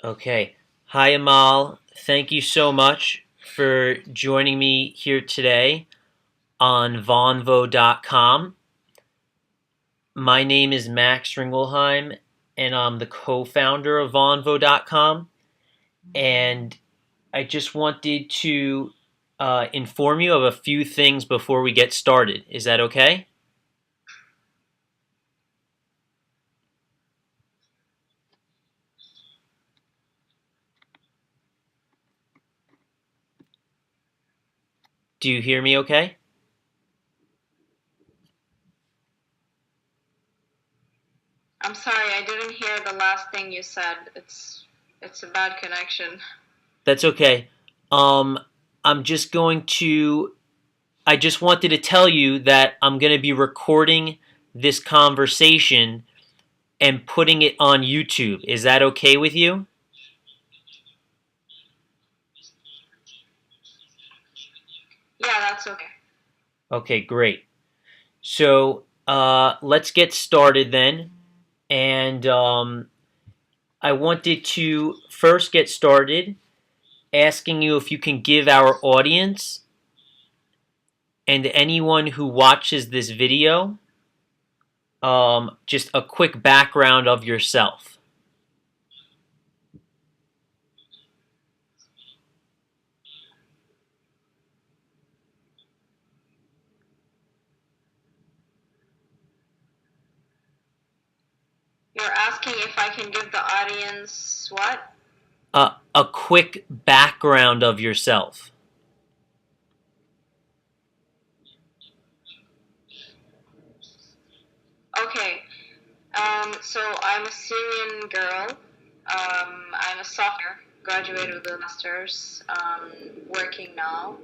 Okay. Hi, Amal. Thank you so much for joining me here today on Vonvo.com. My name is Max Ringelheim, and I'm the co-founder of Vonvo.com. And I just wanted to inform you of a few things before we get started. Is that okay? Do you hear me okay? I'm sorry, I didn't hear the last thing you said. It's a bad connection. That's okay. Um, I'm just going to I just wanted to tell you that I'm going to be recording this conversation and putting it on YouTube. Is that okay with you? Yeah, that's okay. Okay, great. So let's get started then. And I wanted to first get started asking you if you can give our audience and anyone who watches this video just a quick background of yourself. You're asking if I can give the audience what? A quick background of yourself. Okay. So I'm a Syrian girl. I'm a sophomore, graduated with a master's, working now.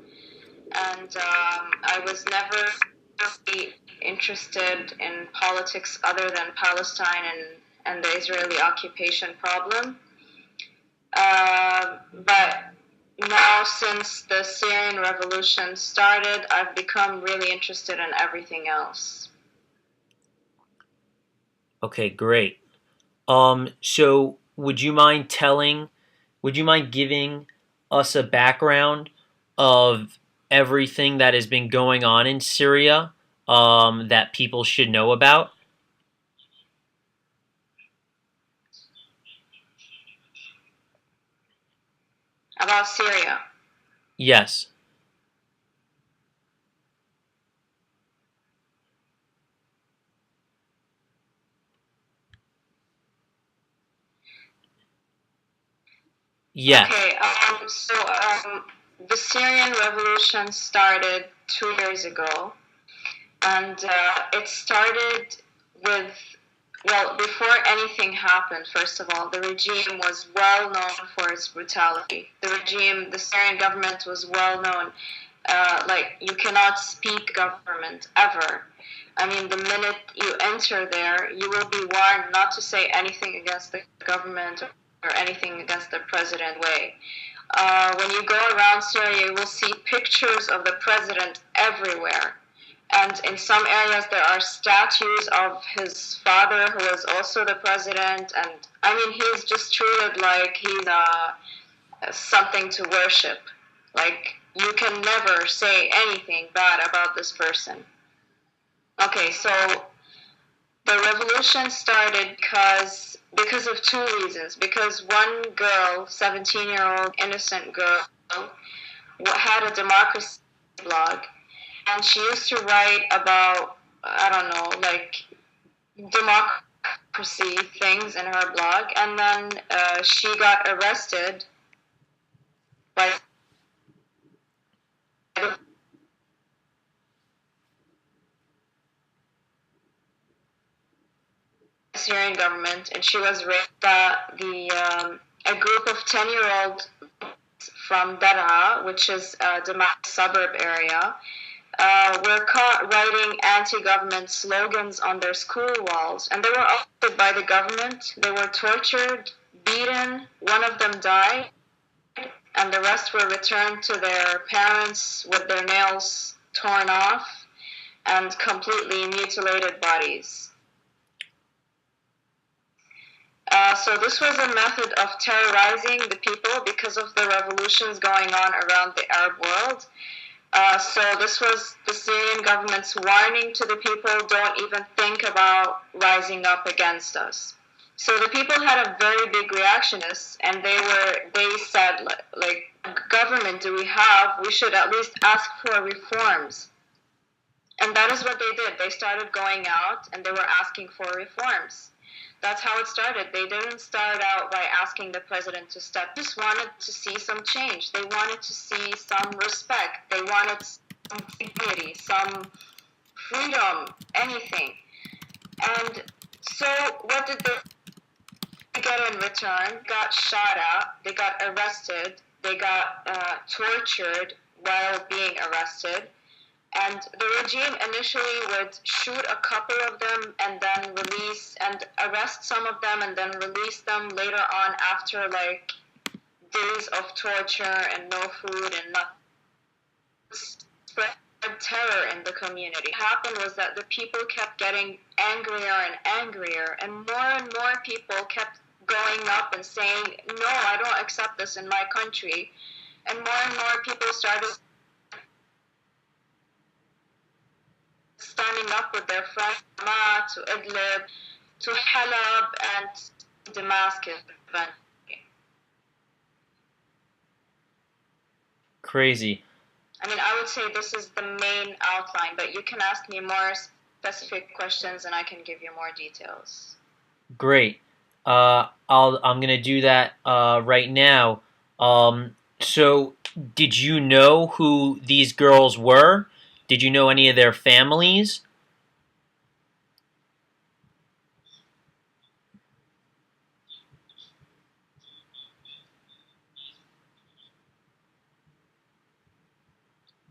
And I was never really interested in politics other than Palestine and the Israeli occupation problem. But now, since the Syrian revolution started, I've become really interested in everything else. Okay, great. So would you mind giving us a background of everything that has been going on in Syria, that people should know about? About Syria. Yes. Yes. Okay, the Syrian revolution started 2 years ago, and it started with, well, before anything happened, first of all, the regime was well known for its brutality. The Syrian government was well known. Like, you cannot speak government ever. I mean, the minute you enter there, you will be warned not to say anything against the government or anything against the president way. When you go around Syria, you will see pictures of the president everywhere. And in some areas, there are statues of his father, who was also the president. And I mean, he's just treated like he's something to worship. Like, you can never say anything bad about this person. Okay, so the revolution started because of two reasons. Because one girl, 17-year-old innocent girl, had a democracy blog, and she used to write about, I don't know, like, democracy things in her blog, and then she got arrested by the Syrian government, and she was raped. A group of 10-year-old from Daraa, which is a Damascus suburb area, were caught writing anti-government slogans on their school walls, and they were arrested by the government. They were tortured, beaten. One of them died, and the rest were returned to their parents with their nails torn off and completely mutilated bodies. So this was a method of terrorizing the people because of the revolutions going on around the Arab world. So this was the Syrian government's warning to the people: don't even think about rising up against us. So the people had a very big reaction to this, and they said, like, government do we have? We should at least ask for reforms. And that is what they did. They started going out and they were asking for reforms. That's how it started. They didn't start out by asking the president to step. They just wanted to see some change. They wanted to see some respect. They wanted some dignity, some freedom, anything. And so what did they get in return? Got shot at. They got arrested. They got tortured while being arrested. And the regime initially would shoot a couple of them and then release and arrest some of them and then release them later on after like days of torture and no food and nothing. Spread terror in the community. What happened was that the people kept getting angrier and angrier, and more people kept going up and saying, no, I don't accept this in my country. And more people started standing up with their friends to Idlib, to Halab, and Damascus. Crazy. I mean, I would say this is the main outline, but you can ask me more specific questions and I can give you more details. Great. I'm gonna do that right now. So, did you know who these girls were? Did you know any of their families?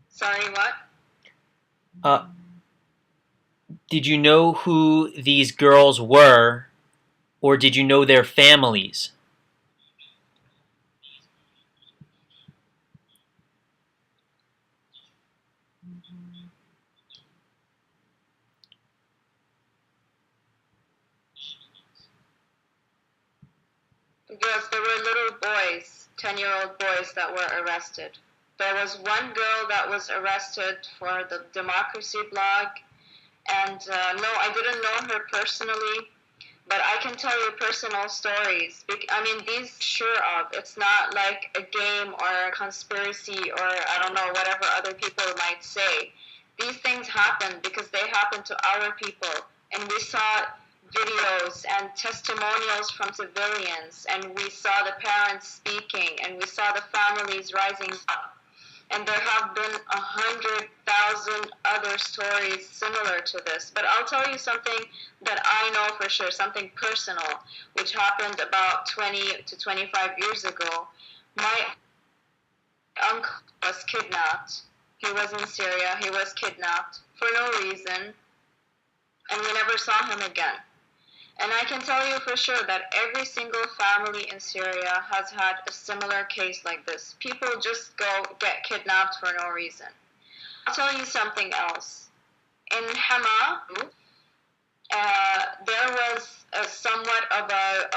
Sorry, what? Uh, did you know who these girls were, or did you know their families? Because there were little boys, 10-year-old boys that were arrested. There was one girl that was arrested for the Democracy blog, and no, I didn't know her personally, but I can tell you personal stories. I mean, these sure of. It's not like a game or a conspiracy or I don't know, whatever other people might say. These things happen because they happen to our people. And we saw videos and testimonials from civilians, and we saw the parents speaking, and we saw the families rising up. And there have been 100,000 other stories similar to this. But I'll tell you something that I know for sure, something personal, which happened about 20 to 25 years ago. My uncle was kidnapped. He was in Syria. He was kidnapped for no reason. And we never saw him again. And I can tell you for sure that every single family in Syria has had a similar case like this. People just get kidnapped for no reason. I'll tell you something else. In Hama, there was somewhat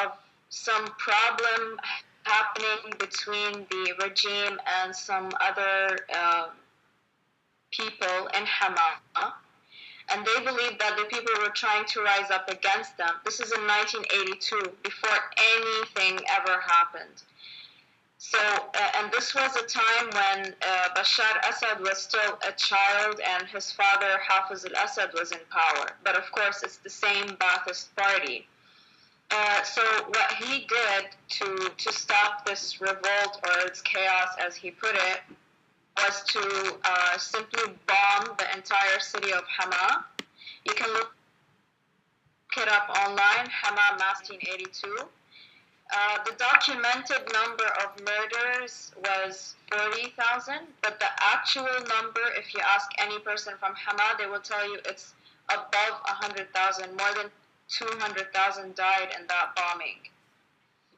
of some problem happening between the regime and some other people in Hama. And they believed that the people were trying to rise up against them. This is in 1982, before anything ever happened. So, and this was a time when Bashar Assad was still a child and his father, Hafiz al-Assad, was in power. But of course, it's the same Ba'athist party. So what he did to stop this revolt, or its chaos, as he put it, was to simply bomb the entire city of Hama. You can look it up online, Hama Mass 1982. The documented number of murders was 40,000, but the actual number, if you ask any person from Hama, they will tell you it's above 100,000. More than 200,000 died in that bombing.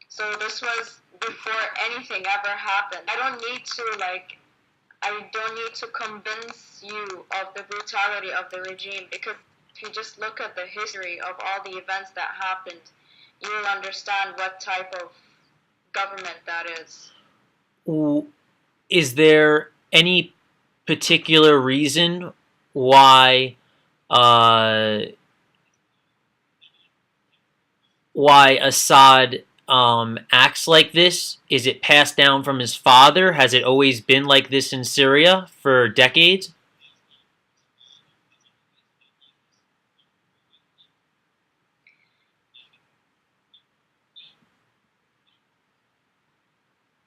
So this was before anything ever happened. I don't need to convince you of the brutality of the regime, because if you just look at the history of all the events that happened, you will understand what type of government that is. Is there any particular reason why uh, Assad acts like this? Is it passed down from his father? Has it always been like this in Syria for decades?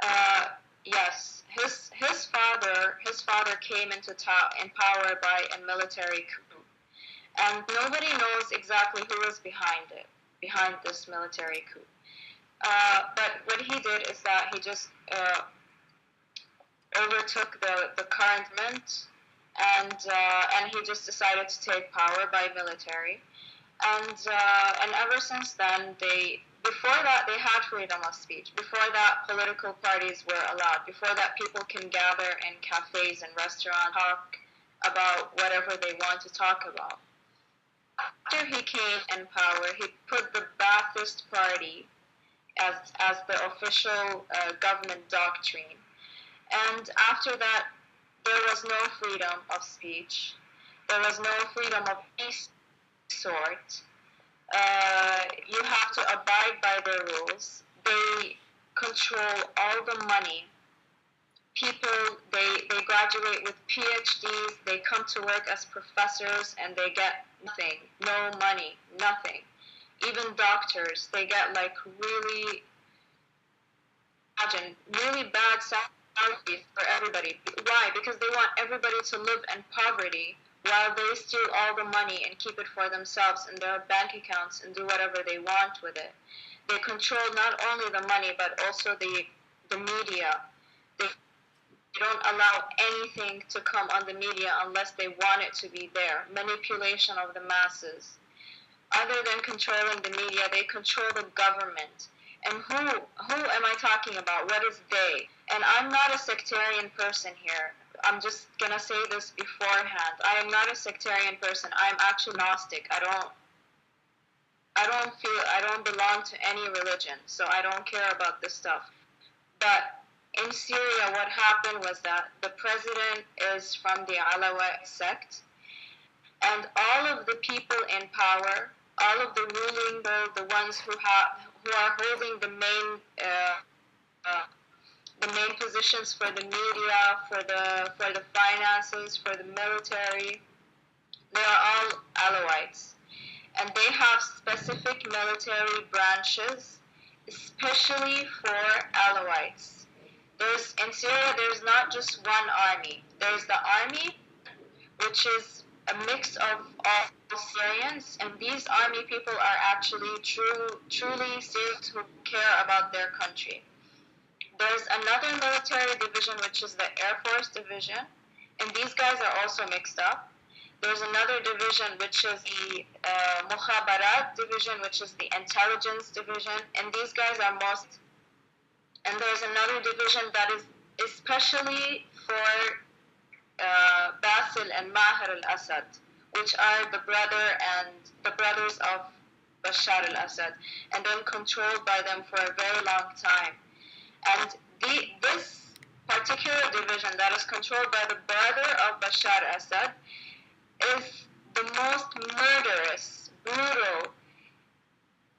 Uh, yes, his father came in power by a military coup, and nobody knows exactly who was behind this military coup. But what he did is that he just overtook the current government, and he just decided to take power by military. And ever since then, before that they had freedom of speech. Before that, political parties were allowed. Before that, people can gather in cafes and restaurants, talk about whatever they want to talk about. After he came in power, he put the Ba'athist Party as the official government doctrine. And after that, there was no freedom of speech. There was no freedom of any sort. You have to abide by their rules. They control all the money. People, they graduate with PhDs, they come to work as professors, and they get nothing, no money, nothing. Even doctors, they get like really bad salaries for everybody. Why? Because they want everybody to live in poverty while they steal all the money and keep it for themselves in their bank accounts and do whatever they want with it. They control not only the money but also the media. They don't allow anything to come on the media unless they want it to be there. Manipulation of the masses. Other than controlling the media, they control the government. And who am I talking about? What is they? And I'm not a sectarian person here. I'm just gonna say this beforehand. I am not a sectarian person. I'm actually Gnostic. I don't belong to any religion, so I don't care about this stuff. But in Syria, what happened was that the president is from the Alawite sect, and all of the people in power, all of the ruling, the ones who are holding the main positions for the media, for the finances, for the military, they are all Alawites, and they have specific military branches, especially for Alawites. In Syria, there's not just one army. There's the army, which is a mix of all Syrians, and these army people are actually truly Syrians who care about their country. There's another military division, which is the Air Force Division, and these guys are also mixed up. There's another division, which is the Mukhabarat Division, which is the Intelligence Division, and these guys are most. And there's another division that is especially for Basil and Maher al-Assad, which are the brothers of Bashar al-Assad, and then controlled by them for a very long time. And this particular division that is controlled by the brother of Bashar al-Assad is the most murderous, brutal.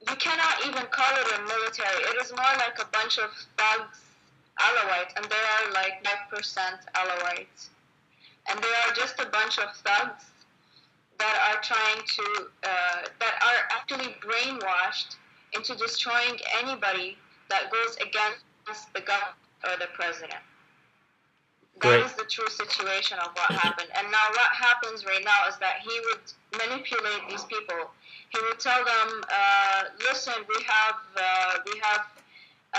You cannot even call it a military. It is more like a bunch of thugs, Alawites, and they are like 5% Alawites. And they are just a bunch of thugs that are that are actually brainwashed into destroying anybody that goes against the government or the president. That is the true situation of what happened. And now what happens right now is that he would manipulate these people. He would tell them, listen, we have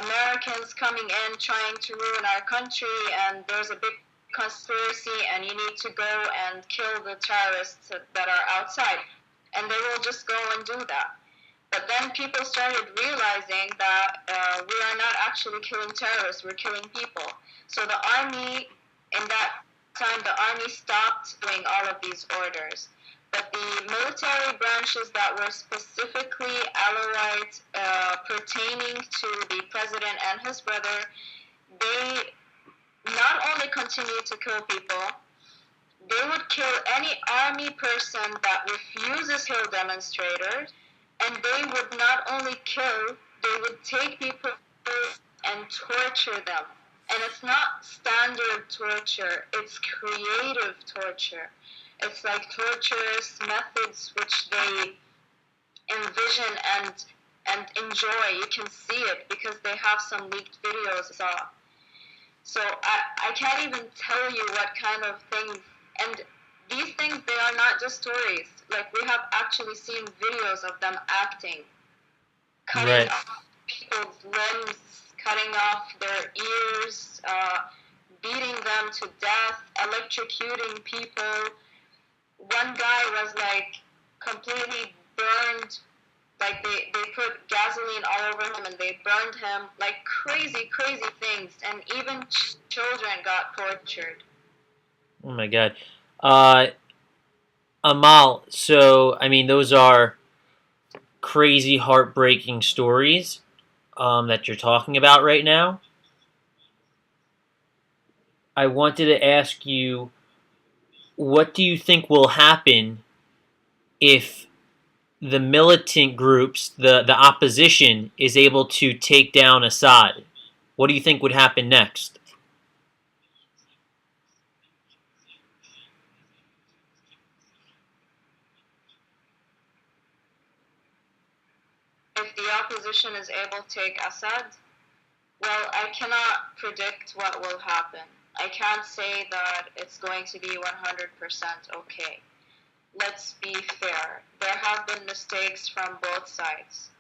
Americans coming in trying to ruin our country, and there's a big conspiracy, and you need to go and kill the terrorists that are outside. And they will just go and do that. But then people started realizing that we are not actually killing terrorists, we're killing people. So the army, in that time, the army stopped doing all of these orders. But the military branches that were specifically Alawite, pertaining to the president and his brother, they not only continued to kill people, they would kill any army person that refuses to kill demonstrators, and they would not only kill, they would take people and torture them. And it's not standard torture, it's creative torture. It's like torturous methods which they envision and enjoy. You can see it because they have some leaked videos I saw. So I can't even tell you what kind of things, and these things, they are not just stories. Like, we have actually seen videos of them acting, cutting off people's limbs, cutting off their ears, beating them to death, electrocuting people. One guy was like completely burned, like they put gasoline all over him and they burned him, like crazy things, and even children got tortured. Oh my God. Amal, so I mean, those are crazy, heartbreaking stories that you're talking about right now. I wanted to ask you, what do you think will happen if the militant groups, the opposition, is able to take down Assad? What do you think would happen next? If the opposition is able to take Assad, well, I cannot predict what will happen. I can't say that it's going to be 100% okay. Let's be fair. There have been mistakes from both sides.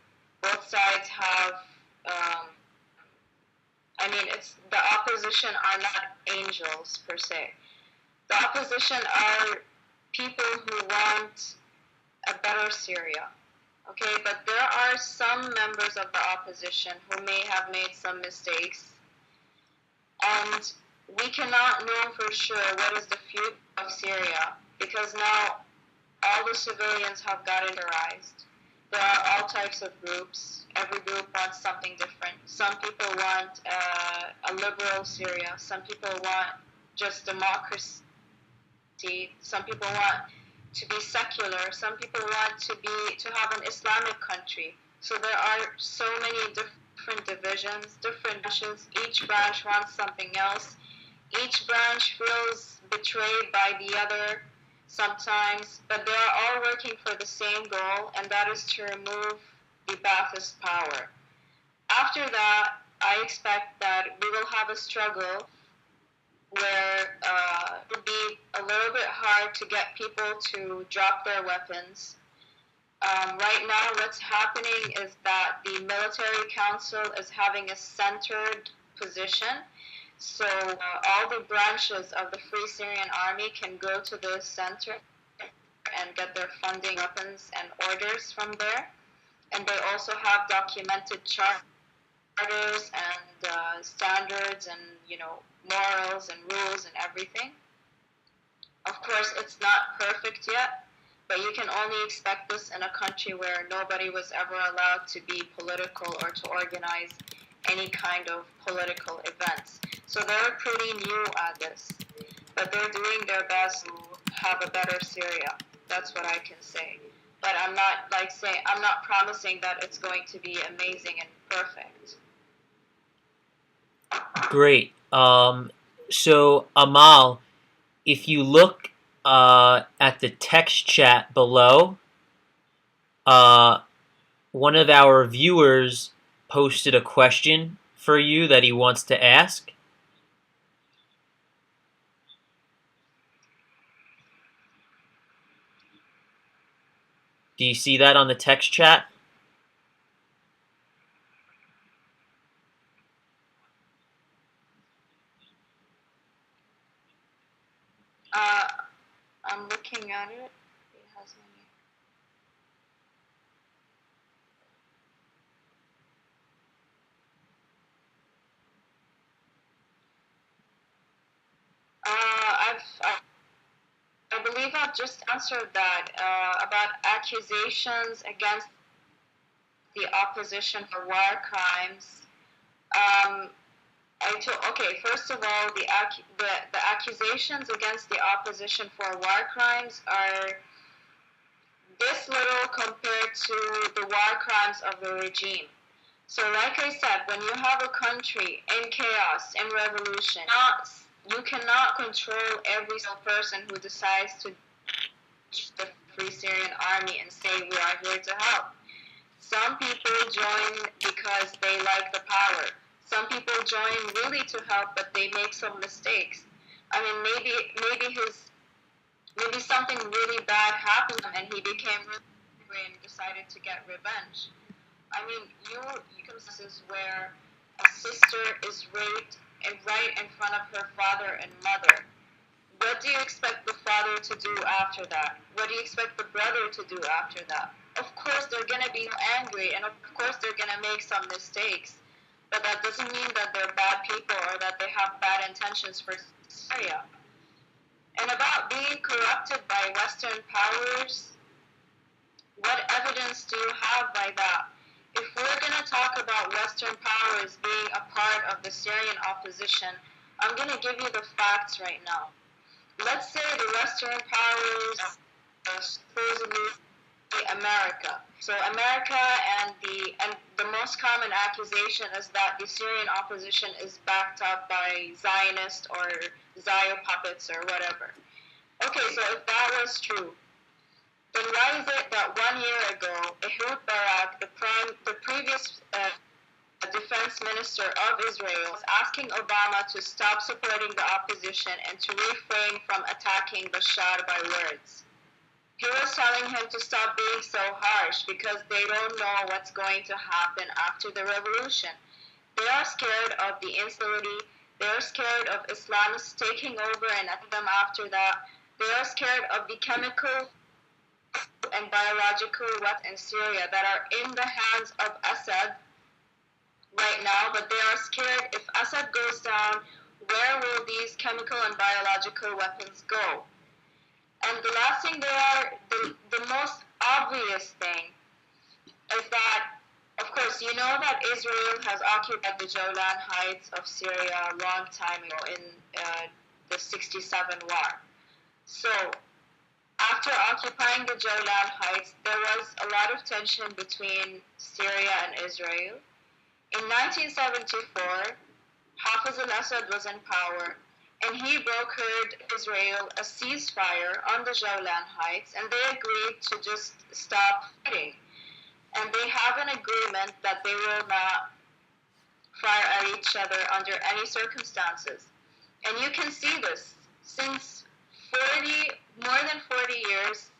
Both sides have, it's the opposition are not angels per se. The opposition are people who want a better Syria. Okay, but there are some members of the opposition who may have made some mistakes, and we cannot know for sure what is the future of Syria, because now all the civilians have gotten terrorized. There are all types of groups. Every group wants something different. Some people want a liberal Syria. Some people want just democracy. Some people want to be secular. Some people want to have an Islamic country. So there are so many different divisions, different branches. Each branch wants something else. Each branch feels betrayed by the other sometimes, but they are all working for the same goal, and that is to remove the Ba'athist power. After that, I expect that we will have a struggle where it will be a little bit hard to get people to drop their weapons. Right now, what's happening is that the military council is having a centered position. So all the branches of the Free Syrian Army can go to the center and get their funding, weapons, and orders from there. And they also have documented charters and standards and, morals and rules and everything. Of course, it's not perfect yet, but you can only expect this in a country where nobody was ever allowed to be political or to organize any kind of political events. So they're pretty new at this, but they're doing their best to have a better Syria. That's what I can say. But I'm not promising that it's going to be amazing and perfect. Great. So Amal, if you look at the text chat below, one of our viewers posted a question for you that he wants to ask. Do you see that on the text chat? I'm looking at it. It has many. I believe I've just answered that about accusations against the opposition for war crimes. Okay, first of all, the accusations against the opposition for war crimes are this little compared to the war crimes of the regime. So like I said, when you have a country in chaos, in revolution, you cannot control every single person who decides to join the Free Syrian Army and say, we are here to help. Some people join because they like the power. Some people join really to help, but they make some mistakes. I mean, maybe something really bad happened and he became really angry and decided to get revenge. I mean, you can see where a sister is raped and right in front of her father and mother. What do you expect the father to do after that? What do you expect the brother to do after that? Of course, they're going to be angry, and of course, they're going to make some mistakes. But that doesn't mean that they're bad people or that they have bad intentions for Syria. And about being corrupted by Western powers, what evidence do you have by that? If we're going to talk about Western powers being a part of the Syrian opposition, I'm going to give you the facts right now. Let's say the Western powers are supposedly America. So America and the most common accusation is that the Syrian opposition is backed up by Zionist or Zio puppets or whatever. Okay, so if that was true, then why is it that 1 year ago, Ehud Barak, the previous defense minister of Israel, was asking Obama to stop supporting the opposition and to refrain from attacking Bashar by words? He was telling him to stop being so harsh because they don't know what's going to happen after the revolution. They are scared of the instability. They are scared of Islamists taking over and attacking them after that. They are scared of the chemical and biological weapons in Syria that are in the hands of Assad right now, but they are scared if Assad goes down, where will these chemical and biological weapons go? And the last thing the most obvious thing is that, of course, you know that Israel has occupied the Golan Heights of Syria a long time ago in the 67 war. So, after occupying the Golan Heights, there was a lot of tension between Syria and Israel. In 1974, Hafez al-Assad was in power, and he brokered Israel a ceasefire on the Golan Heights, and they agreed to just stop fighting. And they have an agreement that they will not fire at each other under any circumstances. And you can see this. Since more than 40 years,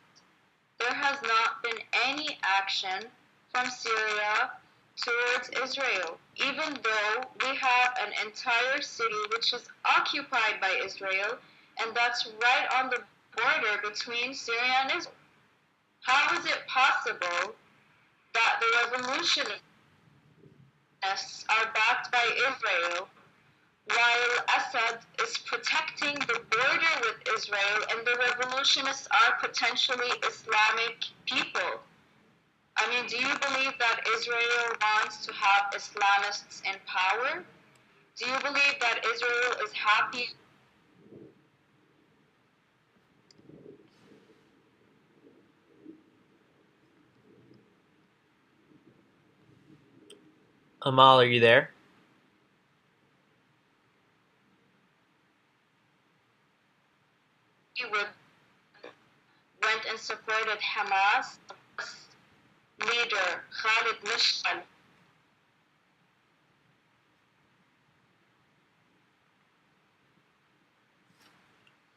there has not been any action from Syria towards Israel, even though we have an entire city which is occupied by Israel, and that's right on the border between Syria and Israel. How is it possible that the revolutionists are backed by Israel while Assad is protecting the border with Israel and the revolutionists are potentially Islamic people? I mean, do you believe that Israel wants to have Islamists in power? Do you believe that Israel is happy? Amal, are you there? He went and supported Hamas leader Khalid Mishal.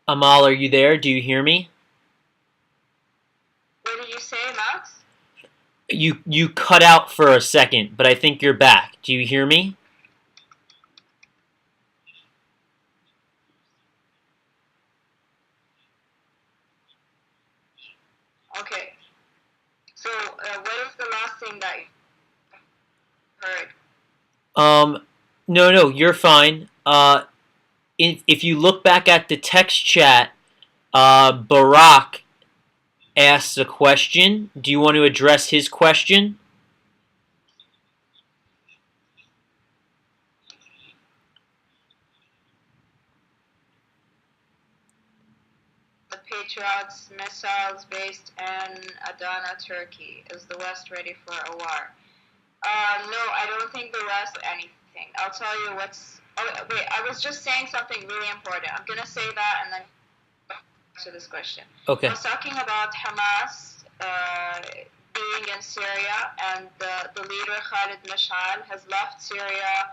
Amal, are you there? Do you hear me? What did you say, Max? You cut out for a second, but I think you're back. Do you hear me? Okay. So, what is the last thing that you heard? No, you're fine. If you look back at the text chat, Barak asks a question. Do you want to address his question? The Patriot's missiles based in Adana, Turkey. Is the West ready for a war? No, I don't think the West anything. I'll tell you what's. Oh, wait, I was just saying something really important. I'm gonna say that and then back to this question. Okay. I was talking about Hamas being in Syria, and the leader Khalid Mashal has left Syria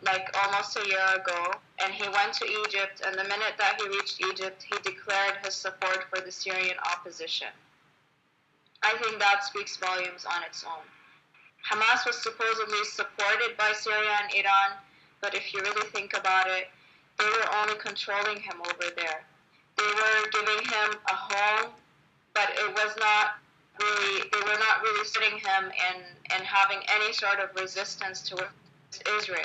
like almost a year ago, and he went to Egypt. And the minute that he reached Egypt, he declared his support for the Syrian opposition. I think that speaks volumes on its own. Hamas was supposedly supported by Syria and Iran, but if you really think about it, they were only controlling him over there. They were giving him a home, but it was not really, they were not really sitting him in having any sort of resistance to Israel.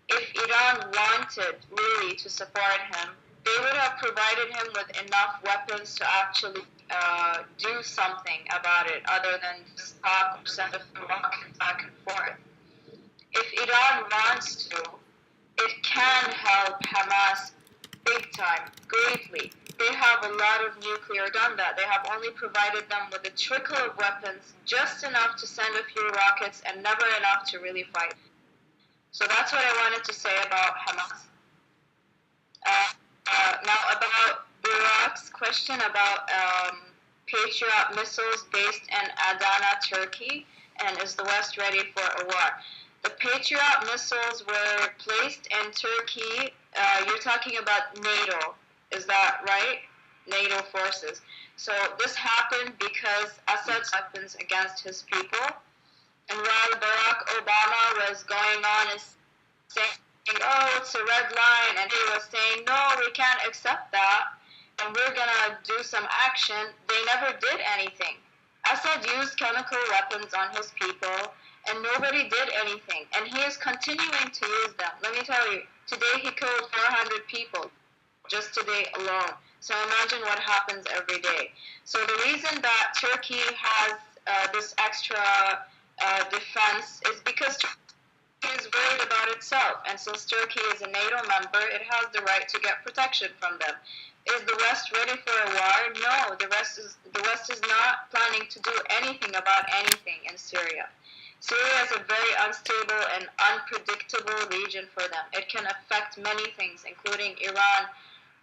If Iran wanted really to support him, they would have provided him with enough weapons to actually do something about it other than just talk or send a few rockets back and forth. If Iran wants to, it can help Hamas big time, greatly. They have a lot of nuclear done that. They have only provided them with a trickle of weapons, just enough to send a few rockets and never enough to really fight. So that's what I wanted to say about Hamas. Now about Burak's question about Patriot missiles based in Adana, Turkey, and is the West ready for a war? The Patriot missiles were placed in Turkey. You're talking about NATO, is that right? NATO forces. So this happened because Assad's weapons against his people. And while Barack Obama was going on and saying, oh, it's a red line, and he was saying, no, we can't accept that, and we're going to do some action, they never did anything. Assad used chemical weapons on his people, and nobody did anything. And he is continuing to use them. Let me tell you, today he killed 400 people, just today alone. So imagine what happens every day. So the reason that Turkey has this extra defense is because Turkey is worried about itself. And since Turkey is a NATO member, it has the right to get protection from them. Is the West ready for a war? No, the West is not planning to do anything about anything in Syria. Syria is a very unstable and unpredictable region for them. It can affect many things, including Iran,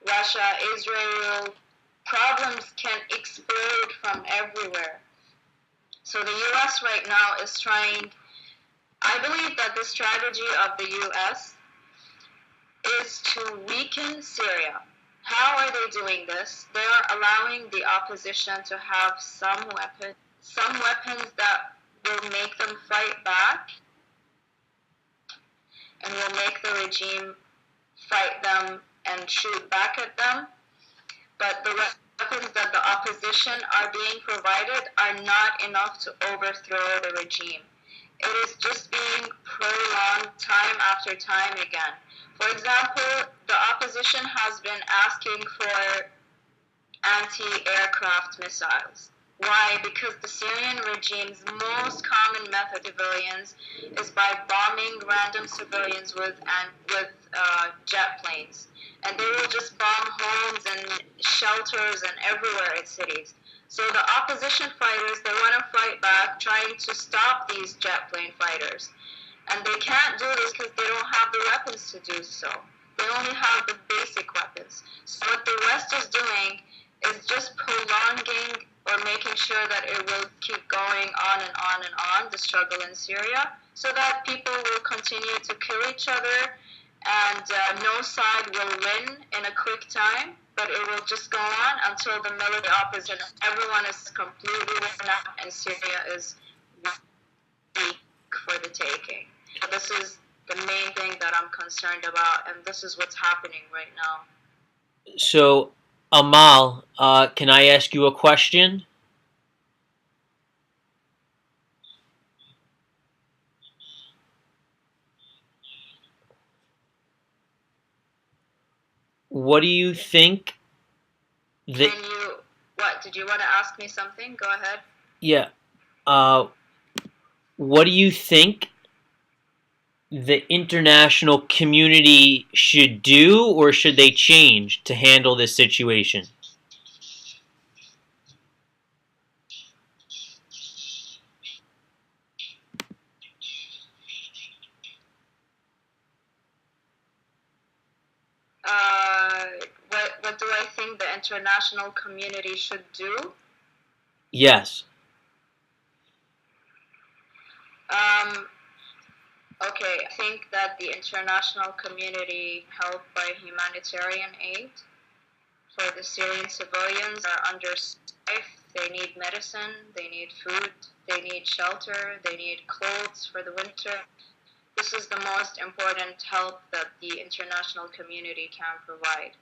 Russia, Israel. Problems can explode from everywhere. So the U.S. right now is trying, I believe that the strategy of the U.S. is to weaken Syria. How are they doing this? They are allowing the opposition to have some weapons that will make them fight back and will make the regime fight them and shoot back at them. But the weapons that the opposition are being provided are not enough to overthrow the regime. It is just being prolonged time after time again. For example, the opposition has been asking for anti-aircraft missiles. Why? Because the Syrian regime's most common method of civilians is by bombing random civilians with jet planes. And they will just bomb homes and shelters and everywhere in cities. So the opposition fighters, they want to fight back, trying to stop these jet plane fighters. And they can't do this because they don't have the weapons to do so. They only have the basic weapons. So what the West is doing is just prolonging or making sure that it will keep going on and on and on, the struggle in Syria, so that people will continue to kill each other, and no side will win in a quick time, but it will just go on until the military opposition, everyone is completely worn out, and Syria is weak for the taking. So this is the main thing that I'm concerned about, and this is what's happening right now. So, Amal, can I ask you a question? what do you think that? Can you? What did you want to ask me something? Go ahead. Yeah. What do you think the international community should do, or should they change to handle this situation? Uh, what do I think the international community should do? Yes. Okay, I think that the international community, helped by humanitarian aid for the Syrian civilians, are under strife. They need medicine, they need food, they need shelter, they need clothes for the winter. This is the most important help that the international community can provide.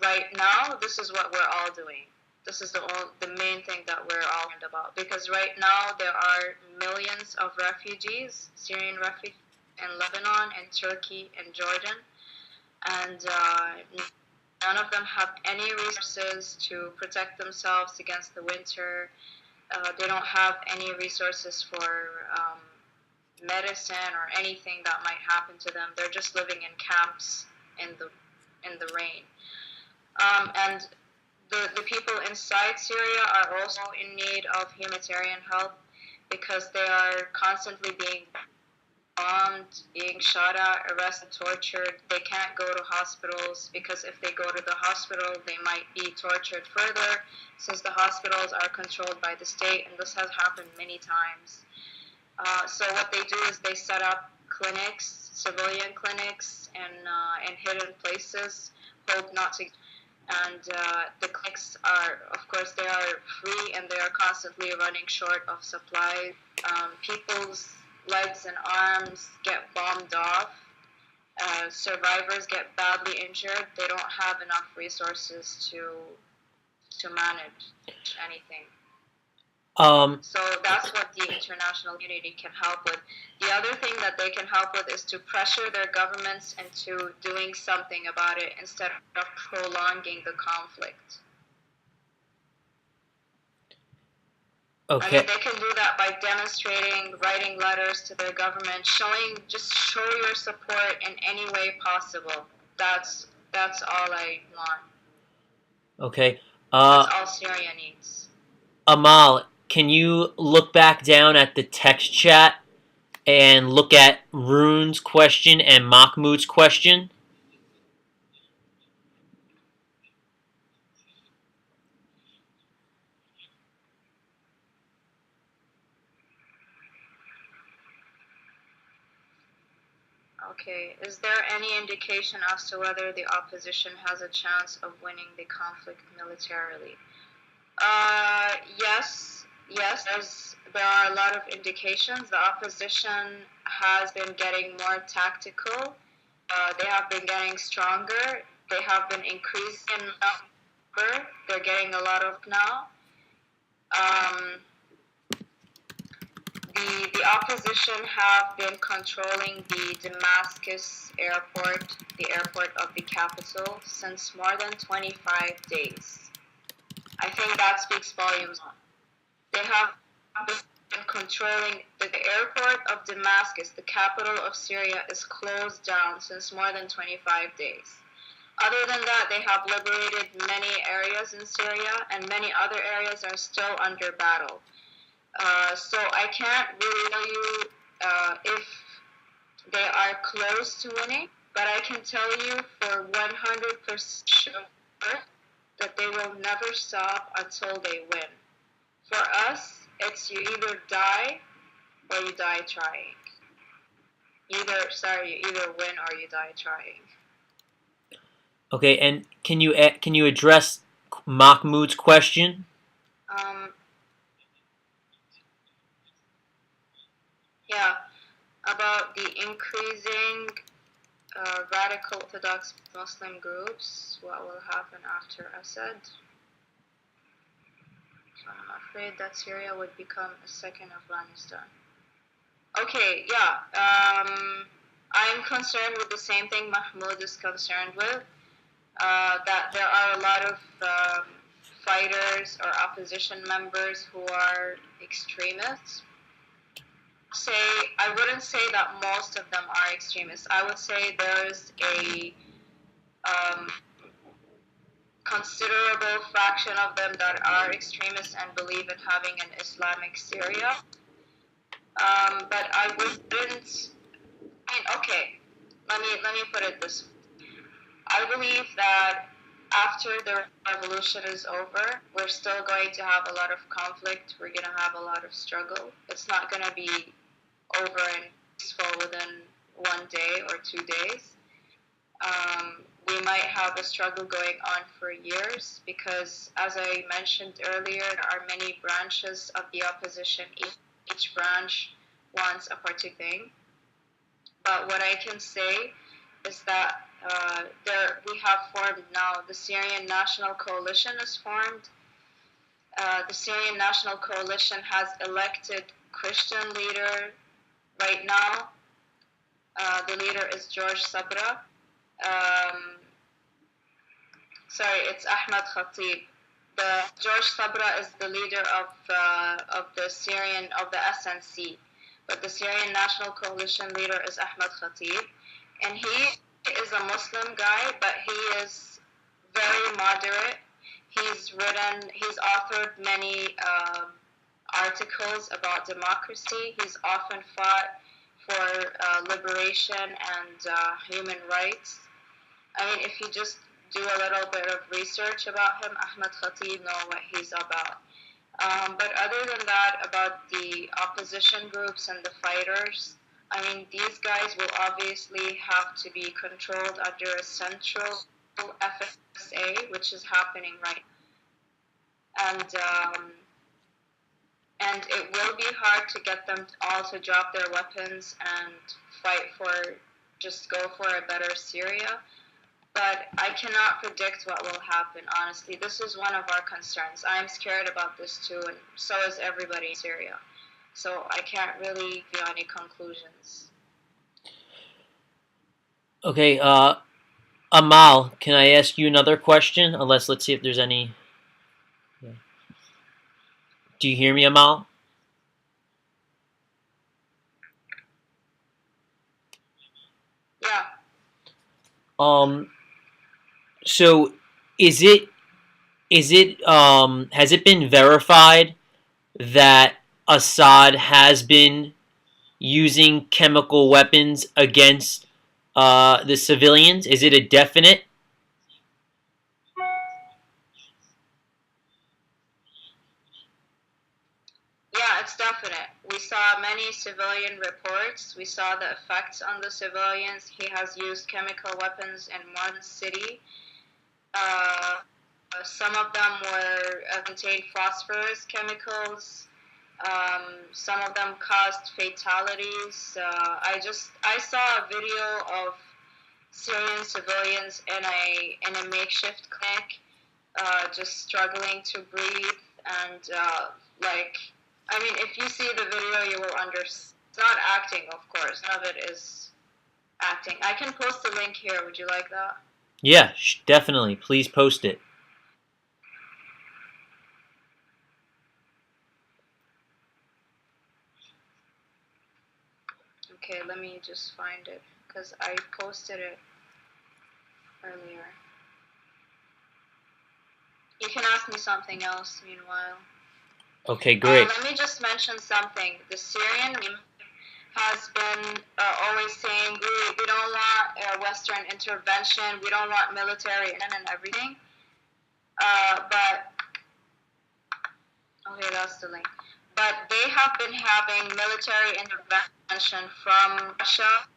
Right now, this is what we're all doing. This is the main thing that we're all concerned about. Because right now, there are millions of refugees, Syrian refugees, in Lebanon, and Turkey, and Jordan. And none of them have any resources to protect themselves against the winter. They don't have any resources for medicine or anything that might happen to them. They're just living in camps in the rain. And the people inside Syria are also in need of humanitarian help because they are constantly being bombed, being shot at, arrested, tortured. They can't go to hospitals because if they go to the hospital, they might be tortured further since the hospitals are controlled by the state, and this has happened many times. So what they do is they set up clinics, civilian clinics, in hidden places, hope not to. And the clinics are, of course, they are free and they are constantly running short of supplies. People's legs and arms get bombed off. Survivors get badly injured. They don't have enough resources to manage anything. So that's what the international community can help with. The other thing that they can help with is to pressure their governments into doing something about it instead of prolonging the conflict. Okay. I mean, they can do that by demonstrating, writing letters to their government, just show your support in any way possible. That's all I want. Okay. That's all Syria needs. Amal, can you look back down at the text chat and look at Rune's question and Mahmoud's question? Okay, is there any indication as to whether the opposition has a chance of winning the conflict militarily? Yes, there are a lot of indications. The opposition has been getting more tactical. They have been getting stronger. They have been increasing in number. They're getting a lot of now. The opposition have been controlling the Damascus airport, the airport of the capital, since more than 25 days. I think that speaks volumes. They have been controlling the airport of Damascus, the capital of Syria, is closed down since more than 25 days. Other than that, they have liberated many areas in Syria, and many other areas are still under battle. So I can't really tell you if they are close to winning, but I can tell you for 100% sure that they will never stop until they win. For us, it's you either die or you die trying. You either win or you die trying. Okay, and can you address Mahmoud's question? Yeah, about the increasing radical Orthodox Muslim groups, what will happen after Assad? So I'm afraid that Syria would become a second Afghanistan. Okay, yeah. I'm concerned with the same thing Mahmoud is concerned with, that there are a lot of fighters or opposition members who are extremists. I wouldn't say that most of them are extremists. I would say there's a considerable fraction of them that are extremists and believe in having an Islamic Syria. But I wouldn't. I mean, okay. Let me put it this way. I believe that after the revolution is over, we're still going to have a lot of conflict. We're going to have a lot of struggle. It's not going to be over and peaceful within 1 day or 2 days. We might have a struggle going on for years because, as I mentioned earlier, there are many branches of the opposition. Each branch wants a particular thing. But what I can say is that we have formed now. The Syrian National Coalition is formed. The Syrian National Coalition has elected Christian leader right now. The leader is George Sabra. Sorry, it's Ahmed Khatib. George Sabra is the leader of the SNC, but the Syrian National Coalition leader is Ahmed Khatib, and he is a Muslim guy, but he is very moderate. He's authored many articles about democracy. He's often fought for liberation and human rights. I mean, if you just do a little bit of research about him, Ahmed Khatib know what he's about. But other than that, about the opposition groups and the fighters, I mean, these guys will obviously have to be controlled under a central FSA, which is happening right now. And it will be hard to get them all to drop their weapons and go for a better Syria. But I cannot predict what will happen, honestly. This is one of our concerns. I'm scared about this too, and so is everybody in Syria. So I can't really give any conclusions. Okay, Amal, can I ask you another question? Let's see if there's any. Yeah. Do you hear me, Amal? Yeah. So has it been verified that Assad has been using chemical weapons against the civilians? Is it a definite? Yeah, it's definite. We saw many civilian reports. We saw the effects on the civilians. He has used chemical weapons in one city. Some of them contained phosphorus chemicals. Some of them caused fatalities. I saw a video of Syrian civilians in a makeshift clinic, just struggling to breathe, and if you see the video, you will understand. It's not acting, of course. None of it is acting. I can post the link here. Would you like that? Yeah, definitely. Please post it. Okay, let me just find it, because I posted it earlier. You can ask me something else meanwhile. Okay, great. Let me just mention something. The Syrian has been always saying, we don't want Western intervention, we don't want military and everything. Okay, that's the link. But they have been having military intervention from Russia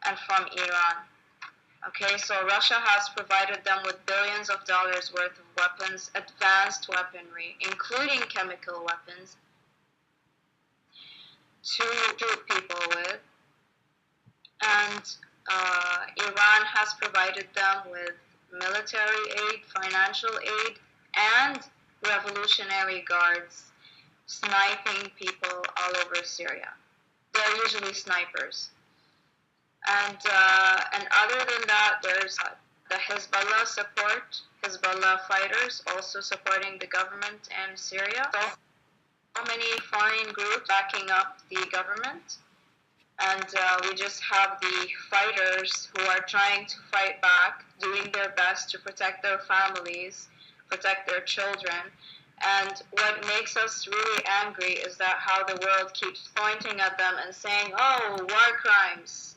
and from Iran. Okay, so Russia has provided them with billions of dollars worth of weapons, advanced weaponry, including chemical weapons, to shoot people with. And Iran has provided them with military aid, financial aid, and revolutionary guards sniping people all over Syria. They're usually snipers. And other than that, there's the Hezbollah fighters also supporting the government in Syria. So many foreign groups backing up the government. And we just have the fighters who are trying to fight back, doing their best to protect their families, protect their children. And what makes us really angry is that how the world keeps pointing at them and saying, "Oh, war crimes.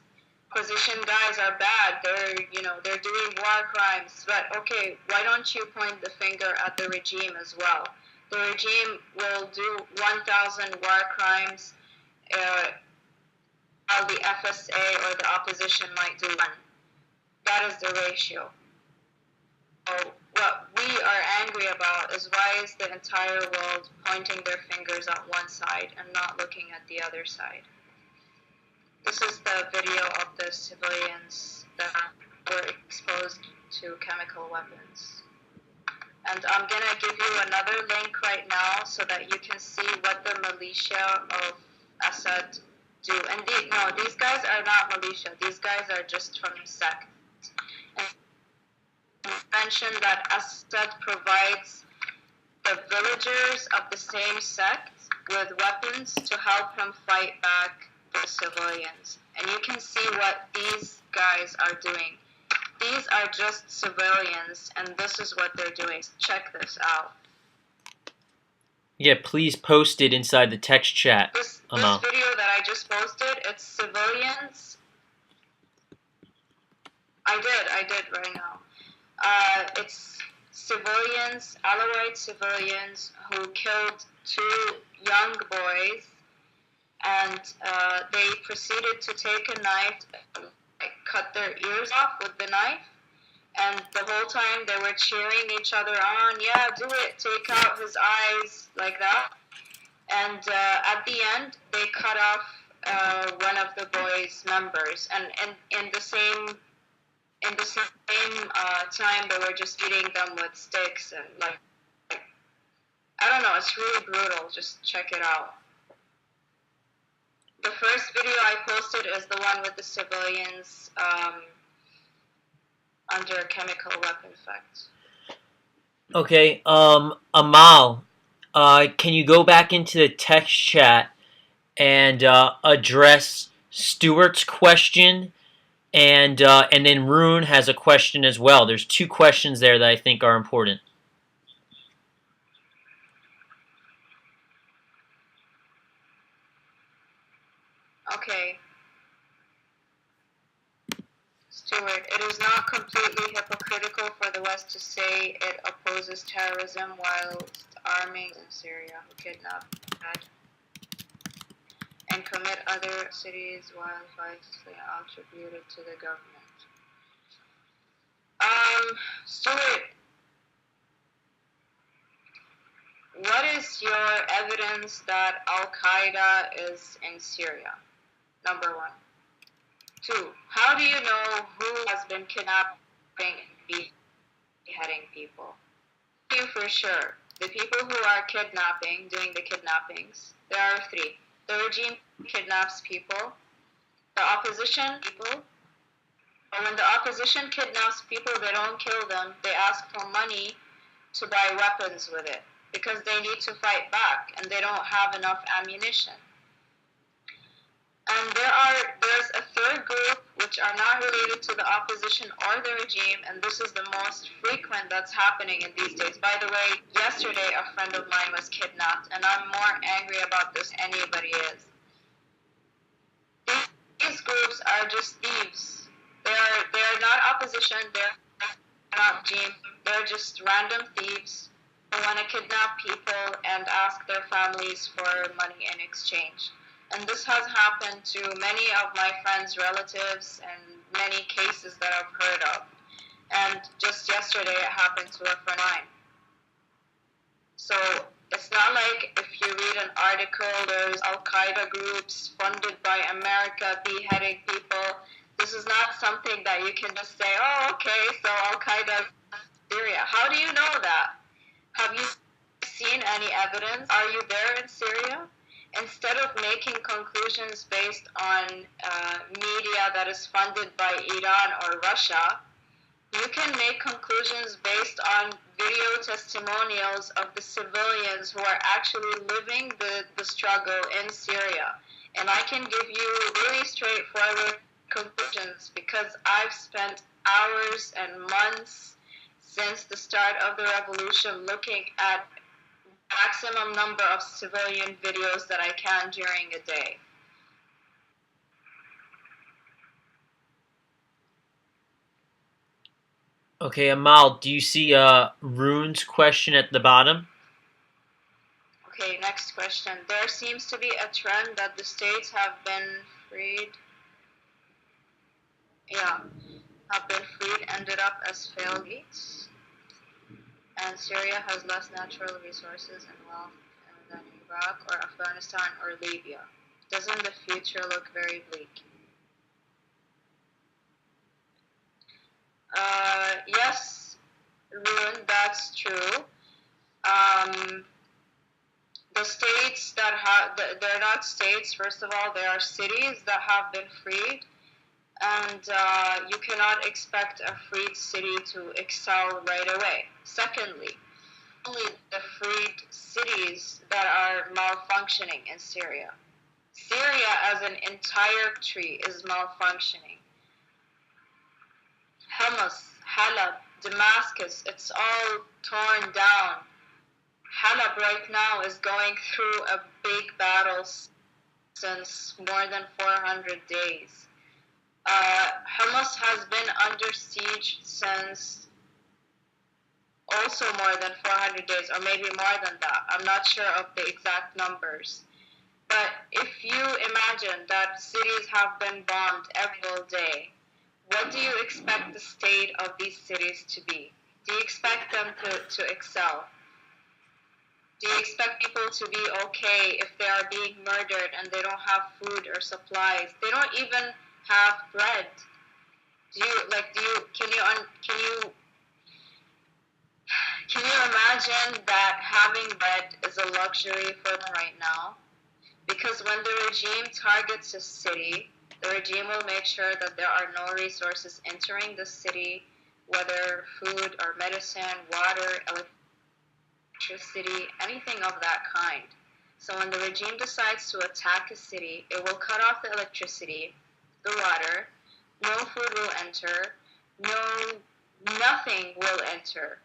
Opposition guys are bad. They're doing war crimes." But okay, why don't you point the finger at the regime as well? The regime will do 1,000 war crimes, while the FSA or the opposition might do one. That is the ratio. So what we are angry about is why is the entire world pointing their fingers at one side and not looking at the other side. This is the video of the civilians that were exposed to chemical weapons. And I'm going to give you another link right now so that you can see what the militia of Assad do. And these guys are not militia. These guys are just from sect. And mentioned that Assad provides the villagers of the same sect with weapons to help him fight back the civilians. And you can see what these guys are doing. These are just civilians, and this is what they're doing. Check this out. Yeah, please post it inside the text chat. This video that I just posted, it's civilians. I did right now. It's civilians, Alawite civilians who killed 2 young boys, and they proceeded to take a knife, cut their ears off with the knife, and the whole time they were cheering each other on. Yeah, do it, take out his eyes, like that. And at the end, they cut off one of the boys' members, and in the same time, they were just beating them with sticks and I don't know. It's really brutal. Just check it out. The first video I posted is the one with the civilians under chemical weapon effect. Okay, Amal, can you go back into the text chat and address Stuart's question? And then Rune has a question as well. There's 2 questions there that I think are important. Okay. Stuart, it is not completely hypocritical for the West to say it opposes terrorism whilst arming in Syria who kidnap and commit other cities while falsely attributed to the government. Stuart, what is your evidence that Al-Qaeda is in Syria? Number 1. 2, how do you know who has been kidnapping and beheading people? You for sure. The people who are kidnapping, doing the kidnappings, there are 3. The regime kidnaps people, the opposition people, and when the opposition kidnaps people, they don't kill them, they ask for money to buy weapons with it, because they need to fight back, and they don't have enough ammunition. And there's a third group which are not related to the opposition or the regime, and this is the most frequent that's happening in these days. By the way, yesterday a friend of mine was kidnapped, and I'm more angry about this than anybody is. These groups are just thieves. They're not opposition, they're not regime, they're just random thieves who want to kidnap people and ask their families for money in exchange. And this has happened to many of my friends' relatives and many cases that I've heard of. And just yesterday it happened to a friend of mine. So it's not like if you read an article, there's Al-Qaeda groups funded by America beheading people. This is not something that you can just say, oh, okay, so Al-Qaeda is Syria. How do you know that? Have you seen any evidence? Are you there in Syria? Instead of making conclusions based on media that is funded by Iran or Russia, you can make conclusions based on video testimonials of the civilians who are actually living the struggle in Syria. And I can give you really straightforward conclusions because I've spent hours and months since the start of the revolution looking at maximum number of civilian videos that I can during a day. Okay, Amal, do you see Rune's question at the bottom? Okay, next question. There seems to be a trend that the states have been freed. Ended up as failed states. And Syria has less natural resources and wealth than Iraq or Afghanistan or Libya. Doesn't the future look very bleak? Yes, Rune, that's true. The states that have, they're not states, first of all, they are cities that have been freed. And you cannot expect a freed city to excel right away. Secondly, only the freed cities that are malfunctioning in Syria. Syria as an entire tree is malfunctioning. Hamas, Halab, Damascus, it's all torn down. Halab right now is going through a big battle since more than 400 days. Hamas has been under siege since also more than 400 days, or maybe more than that. I'm not sure of the exact numbers. But if you imagine that cities have been bombed every day, what do you expect the state of these cities to be? Do you expect them to excel? Do you expect people to be okay if they are being murdered and they don't have food or supplies? They don't even have bread. Can you imagine that having bread is a luxury for them right now? Because when the regime targets a city, the regime will make sure that there are no resources entering the city, whether food or medicine, water, electricity, anything of that kind. So when the regime decides to attack a city, it will cut off the electricity, the water, no food will enter, nothing will enter.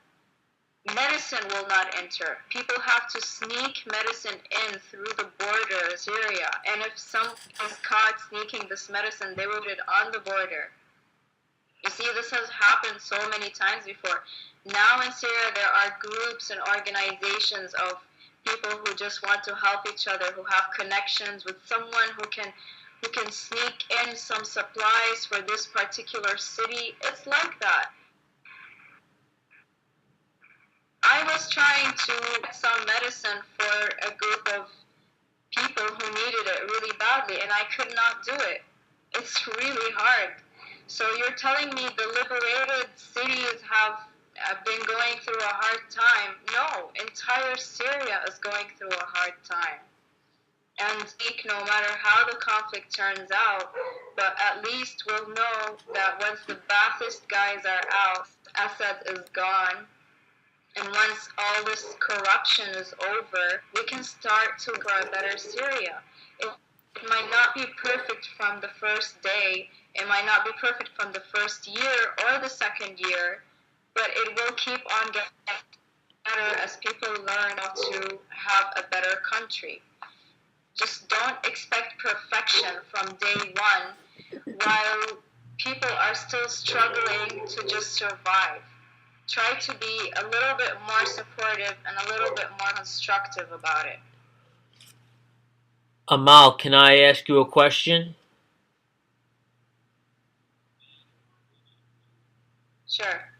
Medicine will not enter. People have to sneak medicine in through the border of Syria. And if someone is caught sneaking this medicine, they will put it on the border. You see, this has happened so many times before. Now in Syria, there are groups and organizations of people who just want to help each other, who have connections with someone who can sneak in some supplies for this particular city. It's like that. I was trying to get some medicine for a group of people who needed it really badly, and I could not do it. It's really hard. So you're telling me the liberated cities have been going through a hard time? No, entire Syria is going through a hard time. And no matter how the conflict turns out, but at least we'll know that once the Ba'athist guys are out, Assad is gone, and once all this corruption is over, we can start to grow a better Syria. It might not be perfect from the first day, it might not be perfect from the first year or the second year, but it will keep on getting better as people learn how to have a better country. Just don't expect perfection from day one while people are still struggling to just survive. Try to be a little bit more supportive and a little bit more constructive about it. Amal, can I ask you a question? Sure.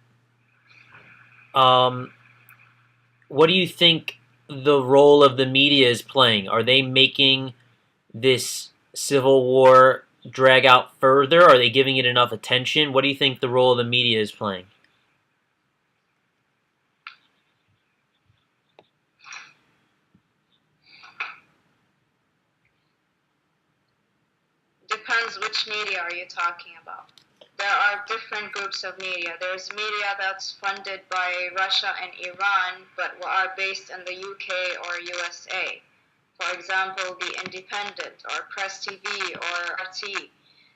What do you think the role of the media is playing? Are they making this civil war drag out further? Are they giving it enough attention? What do you think the role of the media is playing? depends which media are you talking about. There are different groups of media. There's media that's funded by Russia and Iran, but are based in the UK or USA. For example, The Independent or Press TV or RT.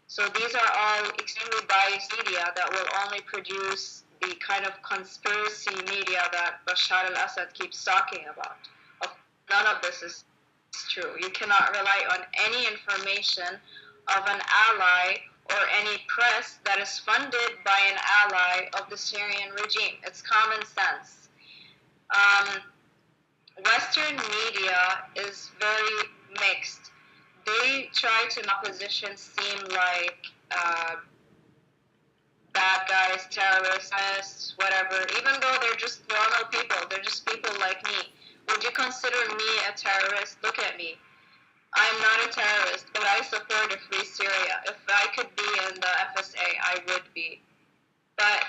So these are all extremely biased media that will only produce the kind of conspiracy media that Bashar al-Assad keeps talking about. None of this is true. You cannot rely on any information of an ally or any press that is funded by an ally of the Syrian regime. It's common sense. Western media is very mixed. They try to make opposition seem like bad guys, terrorists, whatever, even though they're just normal people. They're just people like me. Would you consider me a terrorist? Look at me. I'm not a terrorist, but I support a free Syria. If I could be in the FSA, I would be. But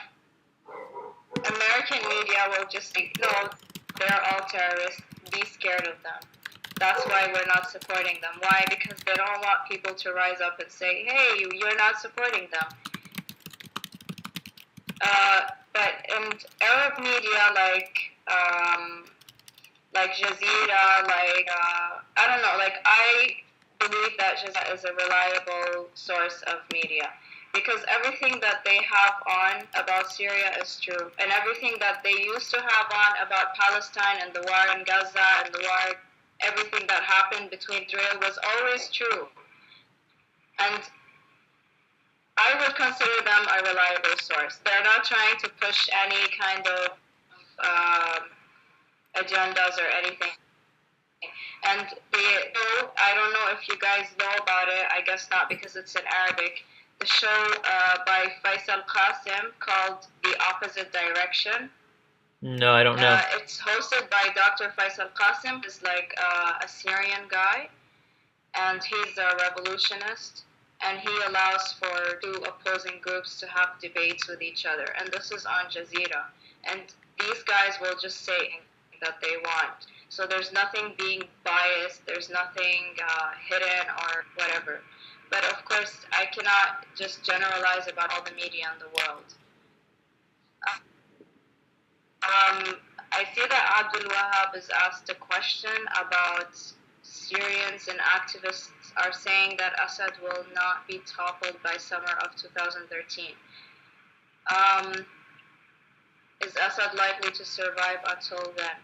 American media will just say, no, they're all terrorists. Be scared of them. That's why we're not supporting them. Why? Because they don't want people to rise up and say, hey, you're not supporting them. But in Arab media, like Jazeera, I don't know, I believe that Jazeera is a reliable source of media because everything that they have on about Syria is true, and everything that they used to have on about Palestine and the war in Gaza and the war, everything that happened between Israel was always true. And I would consider them a reliable source. They're not trying to push any kind of agendas or anything. And I don't know if you guys know about it, I guess not because it's in Arabic, the show by Faisal Qasim called The Opposite Direction. No, I don't know. It's hosted by Dr. Faisal Qasim, who's like a Syrian guy, and he's a revolutionist, and he allows for two opposing groups to have debates with each other, and this is on Jazeera. And these guys will just say that they want. So there's nothing being biased, there's nothing hidden or whatever. But of course, I cannot just generalize about all the media in the world. I see that Abdul Wahab has asked a question about Syrians and activists are saying that Assad will not be toppled by summer of 2013. Is Assad likely to survive until then?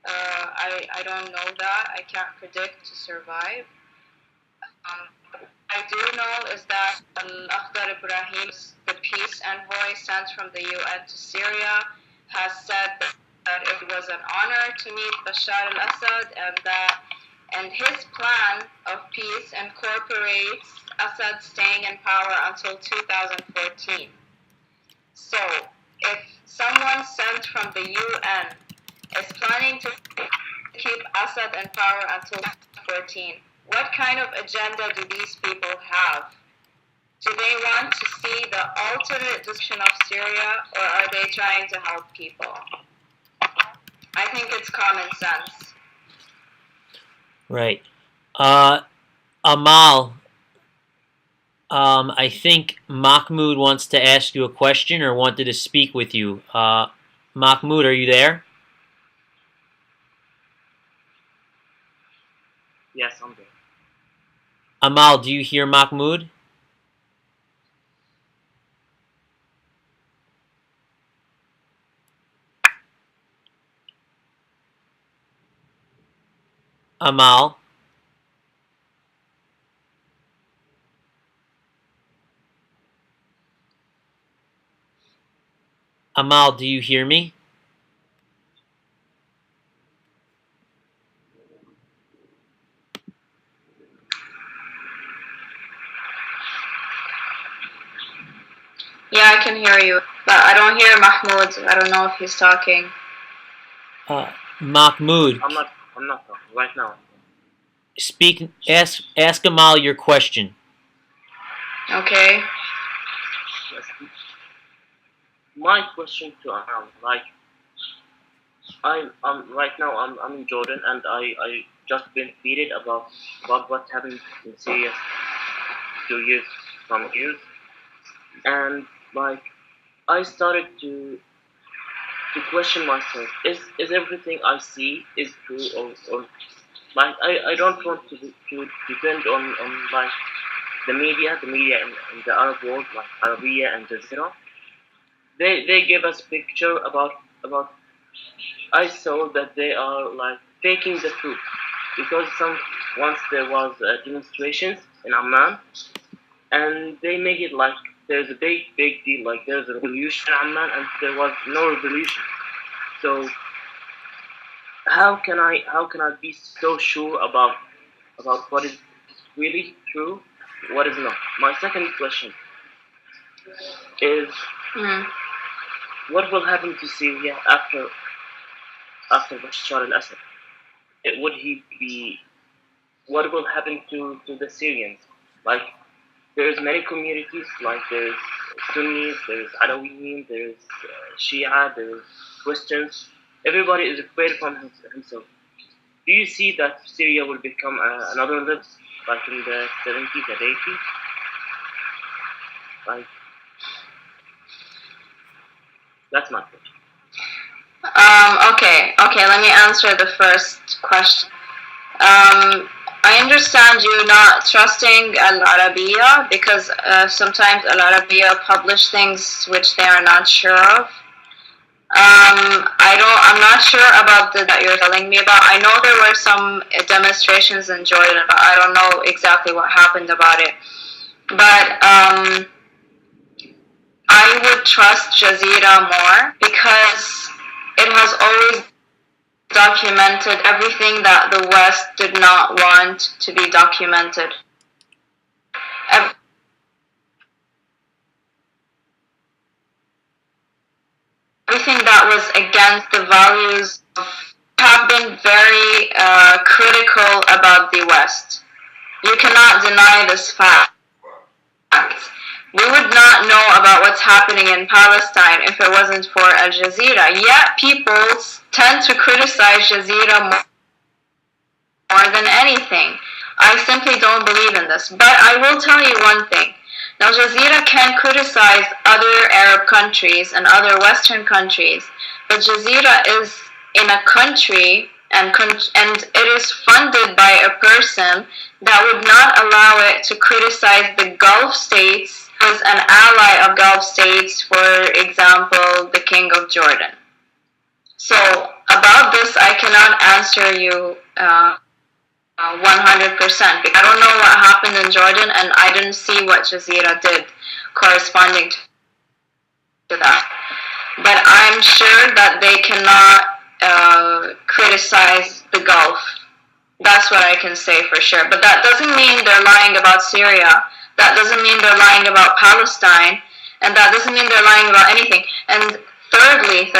I don't know that. I can't predict to survive. I do know is that Al-Akhdar Ibrahim, the peace envoy sent from the UN to Syria, has said that it was an honor to meet Bashar al-Assad and his plan of peace incorporates Assad staying in power until 2014. So, if someone sent from the UN is planning to keep Assad in power until 2014, what kind of agenda do these people have? Do they want to see the ultimate destruction of Syria, or are they trying to help people? I think it's common sense. Right. Amal, I think Mahmoud wants to ask you a question or wanted to speak with you. Mahmoud, are you there? Yes, I'm there. Amal, do you hear Mahmoud? Amal? Amal, do you hear me? Yeah, I can hear you, but I don't hear Mahmoud. I don't know if he's talking. Mahmoud. I'm not talking right now. Ask Amal your question. Okay. Yes. My question to Amal, I'm right now I'm in Jordan and I just been tweeted about what happened in Syria few years, some years, and like I started to question myself: is everything I see is true, or like I don't want to depend on like the media in the Arab world, like Arabia and Jazeera. They give us picture about. I saw that they are like faking the truth because once there was demonstrations in Amman, and they make it like there's a big deal, like there's a revolution in Amman, and there was no revolution. So how can I be so sure about what is really true, what is not? My second question is, Mm. what will happen to Syria after Bashar al-Assad? Would he be? What will happen to the Syrians? Like there's many communities, like there's Sunnis, there's Alawiyyin, there's Shia, there's Christians. Everybody is afraid from himself. Do you see that Syria will become another level, like in the 70s and 80s? Like that's my question. Okay, let me answer the first question. I understand you not trusting Al Arabiya because sometimes Al Arabiya publish things which they are not sure of. I'm not sure about that you're telling me about. I know there were some demonstrations in Jordan, but I don't know exactly what happened about it. But I would trust Jazeera more because it has always documented everything that the West did not want to be documented. Everything that was against the values have been very critical about the West. You cannot deny this fact. We would not know about what's happening in Palestine if it wasn't for Al Jazeera. Yet people tend to criticize Jazeera more than anything. I simply don't believe in this. But I will tell you one thing. Now, Jazeera can criticize other Arab countries and other Western countries, but Jazeera is in a country and it is funded by a person that would not allow it to criticize the Gulf states as an ally of Gulf states, for example, the King of Jordan. So about this, I cannot answer you 100% because I don't know what happened in Jordan and I didn't see what Jazeera did corresponding to that. But I'm sure that they cannot criticize the Gulf. That's what I can say for sure. But that doesn't mean they're lying about Syria. That doesn't mean they're lying about Palestine. And that doesn't mean they're lying about anything. And thirdly,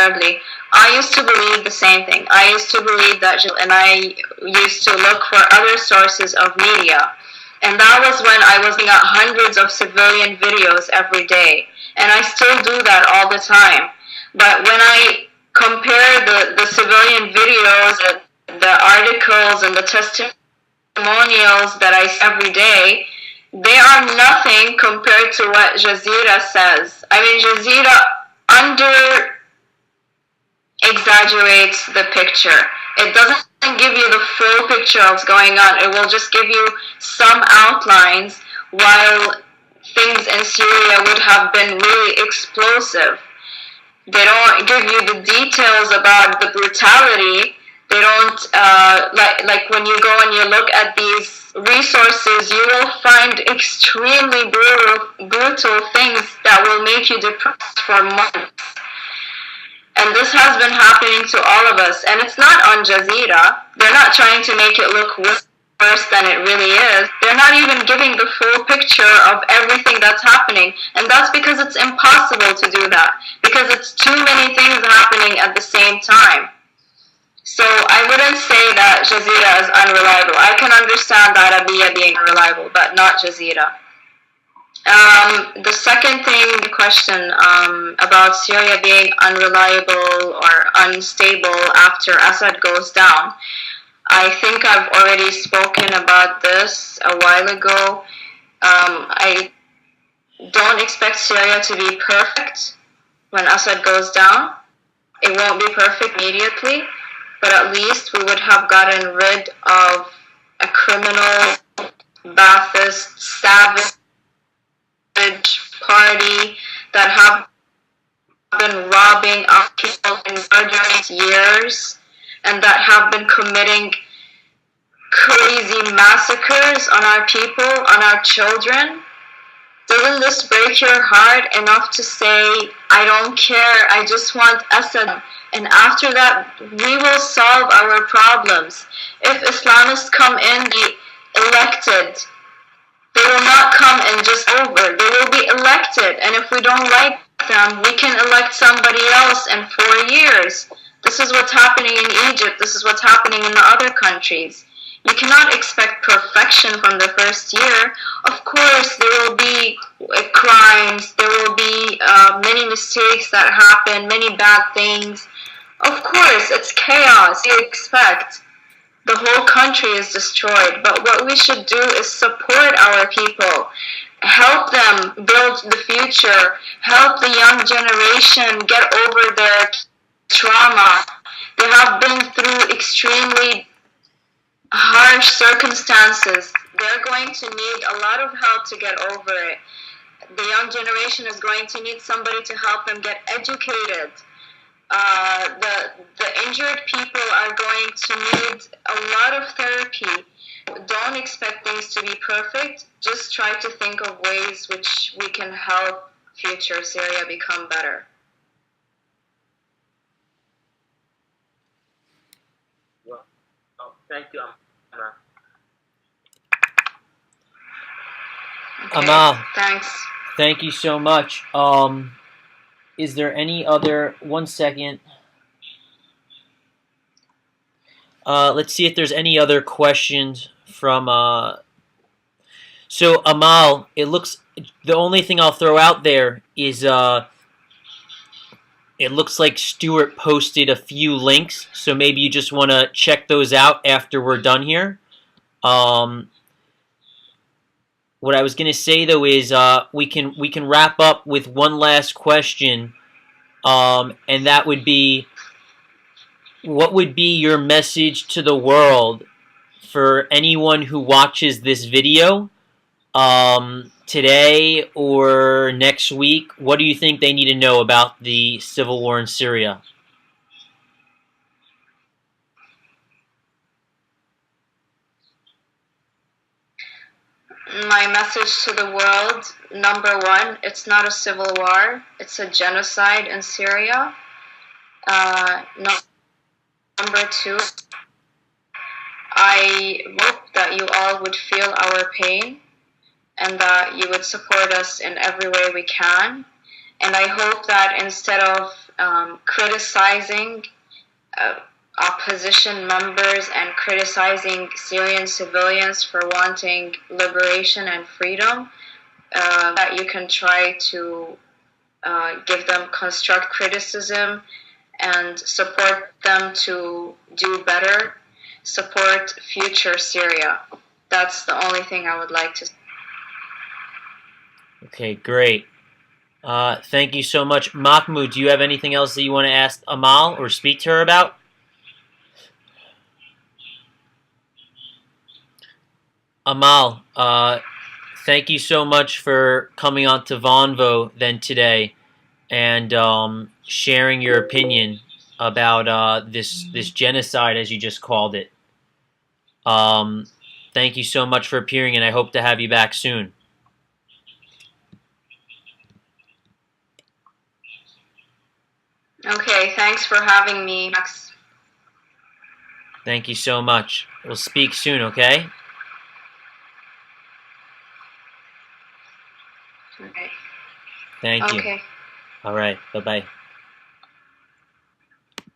I used to believe the same thing. I used to believe that, and I used to look for other sources of media. And that was when I was looking at hundreds of civilian videos every day. And I still do that all the time. But when I compare the civilian videos, the articles, and the testimonials that I see every day, they are nothing compared to what Jazeera says. I mean, Jazeera exaggerates the picture. It doesn't give you the full picture of what's going on. It will just give you some outlines, while things in Syria would have been really explosive. They don't give you the details about the brutality. They don't, like when you go and you look at these resources, you will find extremely brutal things that will make you depressed for months. And this has been happening to all of us. And it's not on Jazeera. They're not trying to make it look worse than it really is. They're not even giving the full picture of everything that's happening. And that's because it's impossible to do that. Because it's too many things happening at the same time. So I wouldn't say that Jazeera is unreliable. I can understand Arabiya being unreliable, but not Jazeera. The second thing, the question about Syria being unreliable or unstable after Assad goes down. I think I've already spoken about this a while ago. I don't expect Syria to be perfect when Assad goes down. It won't be perfect immediately, but at least we would have gotten rid of a criminal, Ba'athist, savage party that have been robbing our people and murdering years, and that have been committing crazy massacres on our people, on our children. Doesn't this break your heart enough to say, I don't care, I just want Assad, and after that, we will solve our problems. If Islamists come in, be elected. They will not come and just over. They will be elected, and if we don't like them, we can elect somebody else in 4 years. This is what's happening in Egypt. This is what's happening in the other countries. You cannot expect perfection from the first year. Of course, there will be crimes, there will be many mistakes that happen, many bad things. Of course, it's chaos, you expect. The whole country is destroyed, but what we should do is support our people, help them build the future, help the young generation get over their trauma. They have been through extremely harsh circumstances. They're going to need a lot of help to get over it. The young generation is going to need somebody to help them get educated. The injured people are going to need a lot of therapy. Don't expect things to be perfect. Just try to think of ways which we can help future Syria become better. Well, thank you, Amal. Okay, Amal, thanks. thank you so much. Is there any other... 1 second. Let's see if there's any other questions from... So, Amal, it looks... The only thing I'll throw out there is... It looks like Stuart posted a few links, so maybe you just want to check those out after we're done here. What I was going to say, though, is we can wrap up with one last question, and that would be, what would be your message to the world for anyone who watches this video today or next week? What do you think they need to know about the civil war in Syria? My message to the world, number one, it's not a civil war, it's a genocide in Syria. Number two, I hope that you all would feel our pain and that you would support us in every way we can. And I hope that instead of criticizing opposition members and criticizing Syrian civilians for wanting liberation and freedom, that you can try to give them constructive criticism and support them to do better, support future Syria. That's the only thing I would like to say. Okay, great. Thank you so much. Mahmoud, do you have anything else that you want to ask Amal or speak to her about? Amal, thank you so much for coming on to Vonvo then today and sharing your opinion about this genocide, as you just called it. Thank you so much for appearing, and I hope to have you back soon. Okay, thanks for having me, Max. Thank you so much. We'll speak soon, okay? Okay. Thank you. Okay. All right. Bye-bye.